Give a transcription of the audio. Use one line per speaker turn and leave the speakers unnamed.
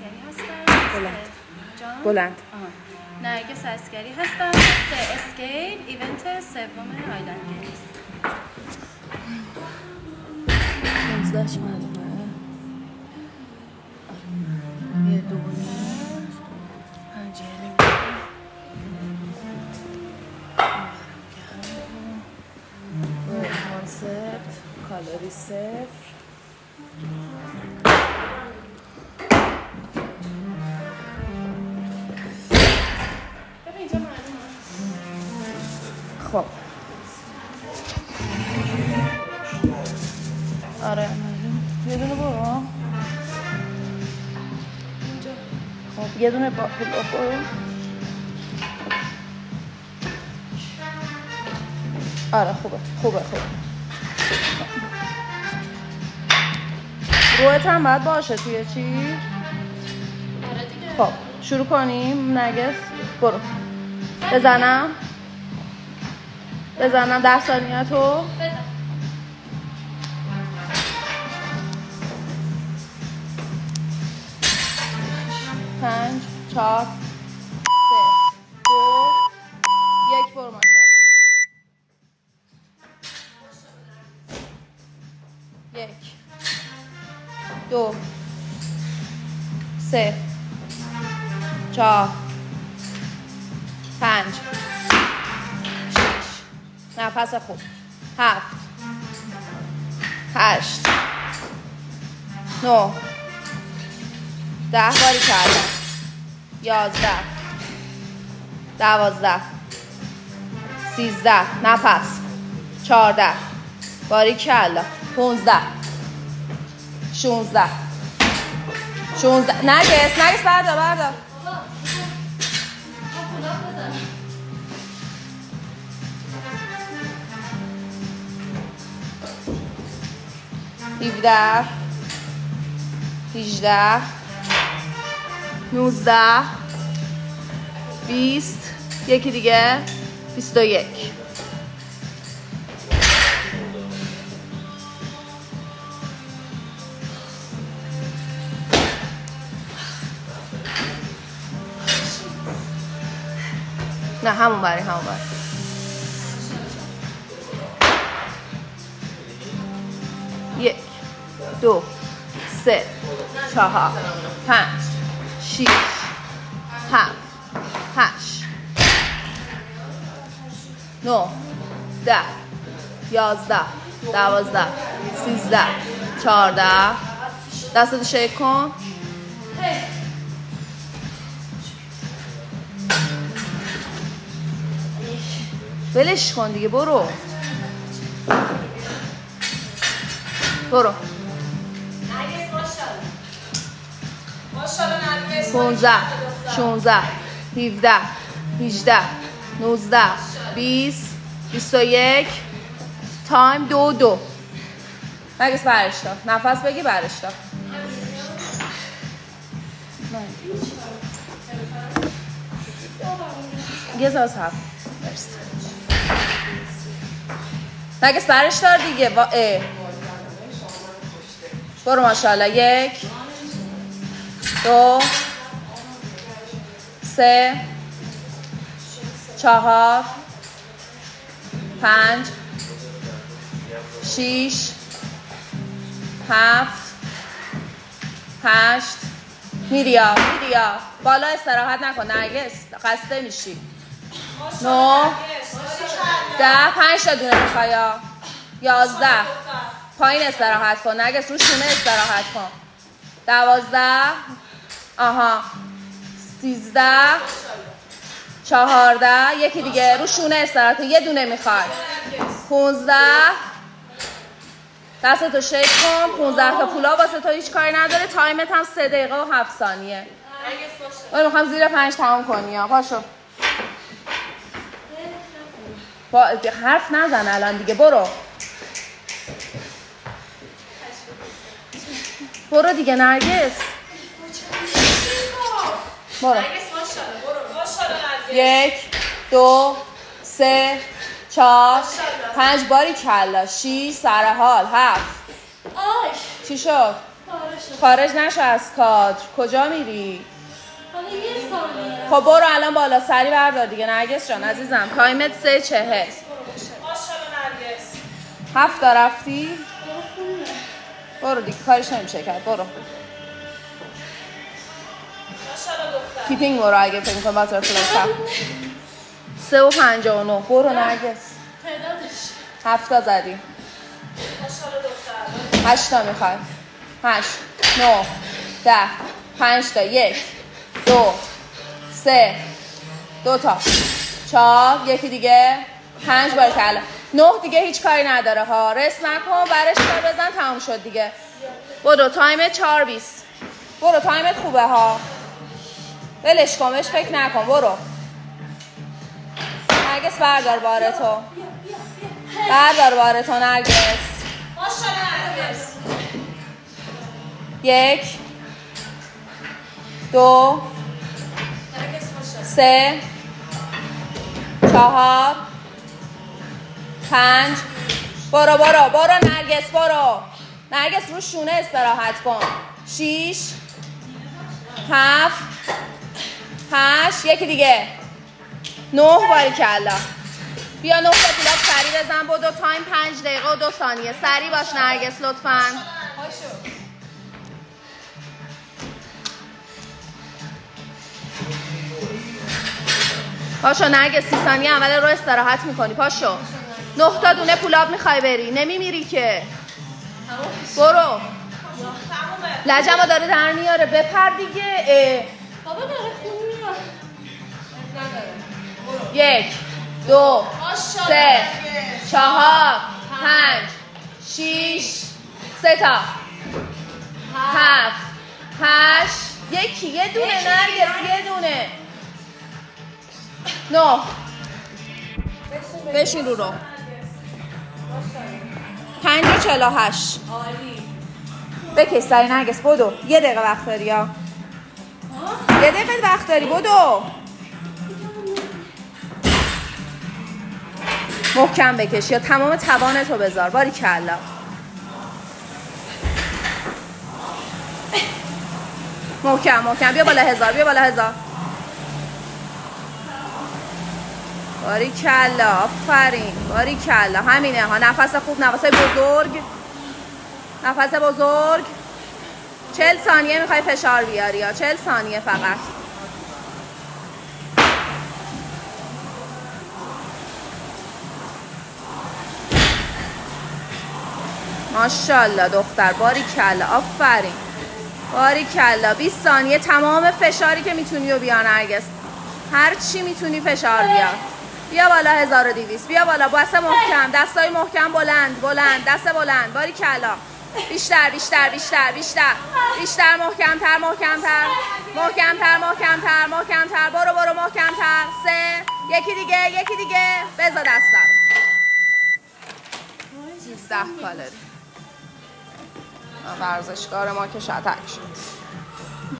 اسکری هستن.
بلند.
جان؟
بلند.
نرگس اسکری هستن. اسکیپ ایونت سوم آیلند گیمز.
15 معلومه. یه دونه. کانسپت کالری صفر. خب آره یه دونه برو. خب یه دونه برو. آره خوبه رویت هم باید باشه توی چی؟
آره دیگه.
خب شروع کنیم. نرگس برو. بزنم 10 ثانیه تو.
بزن.
پنج 4 3 2 1 برو. ماشاءالله. 1 2 3 4 5 6 نفس خوب 7 8 9 10 باری کردم. 11 12 13 نفس 14 باری کلا 15 16 نرگس بردار 17 18 19 20 یکی دیگه 21 نه همون بری 1 2 3 4 5 6 7 8 9 10 11 12 13 14 دستتو شیک کن. ولش کن دیگه. برو 15 16 17 18 19 20 21 تایم 2 نرگس برش دار. نفس بگی برش دار. یه ساز هفت برست نرگس برش دار دیگه. برو ماشاءالله. 1 2 3 4 5 6 7 8 میریا بالا استراحت نکن نرگس خسته میشی. 9 10 5 تا دونه میخوای. 11 پایین استراحت کن نرگس. رو شونه استراحت کن. 12 آها 13 14 یکی دیگه رو شونه استراحت کن. یه دونه میخوای. 15 دستتو شیک کن. 15 تا پولا واسه تو هیچ کاری نداره. تایمت هم 3 دقیقه و 7 ثانیه. من میخوام زیر 5 تمام کنی. پاشو حرف نزن الان دیگه. برو دیگه نرگس. برو 1 2 3 4 5 باری کلا 6 سر حال 7 چی شد؟ خارج نشو از کادر. کجا میری؟
حالا یه ثانیه.
خب برو الان بالا سری بردار دیگه نرگس جان عزیزم. تایمت 3:40.
ماشاءالله نرگس.
7 تا رفتی؟ برو دیگه کارش نمیشه کرد. برو.
ماشاءالله دختر.
کیپینگ برو اگه فکر کنی باترفلای سخت. 3:59. برو نرگس.
تعدادش
7 تا زدی.
ماشاءالله دختر.
8 تا میخوای. 8 9 10 5 تا 1 2 3 2 تا 4 یکی دیگه 5 بارکلا 9 دیگه هیچ کاری نداره ها. رست نکن برش کار بزن تموم شد دیگه. برو تایم 4:20. برو تایمت خوبه ها. ولش کن بهش فکر نکن. برو نرگس بردار بارتو. بردار بارتو نرگس.
ماشاءالله نرگس.
1 2
نرگس ماشاءالله.
3 4 5 برو نرگس برو. نرگس رو شونه استراحت کن. 6 7 8 یکی دیگه 9 باریکلا. بیا 9 تا پولاب سریع بزن. بدو تایم 5 دقیقه و 2 ثانیه. سریع باش نرگس لطفاً. پاشو نرگس 30 ثانیه اول رو استراحت میکنی. پاشو 9 تا دونه پولاب میخوای بری نمیمیری که. برو لجمو داره در میاره. بپر دیگه.
بابا داره خون میاد.
1 2 3 4 5 6 3 تا 7 8 یکی یه دونه نرگس یه دونه 9 بشین رو 5:48 بکش سری نرگس. بدو 1 دقیقه وقت داری ها. 1 دقیقه وقت داری. بدو محکم بکش یا تمام توانتو بذار. باریکلا. محکم بیا بالا 1000. بیا بالا 1000. باریکلا آفرین. باریکلا همینه ها. نفس خوب نفس بزرگ 40 ثانیه میخوای فشار بیاری یا 40 ثانیه فقط. ماشاءالله دختر. باریکلا آفرین. باریکلا 20 ثانیه تمام فشاری که میتونی و بیا نرگس. هر چی میتونی فشار بیار. بیا بالا 1200. بیا بالا دست محکم. دستای محکم بلند دست بلند. باریکلا. بیشتر محکم‌تر برو محکم‌تر. 3 یکی دیگه بذار دستا رو. 13 کالری. ورزشکار ما که شتک شد.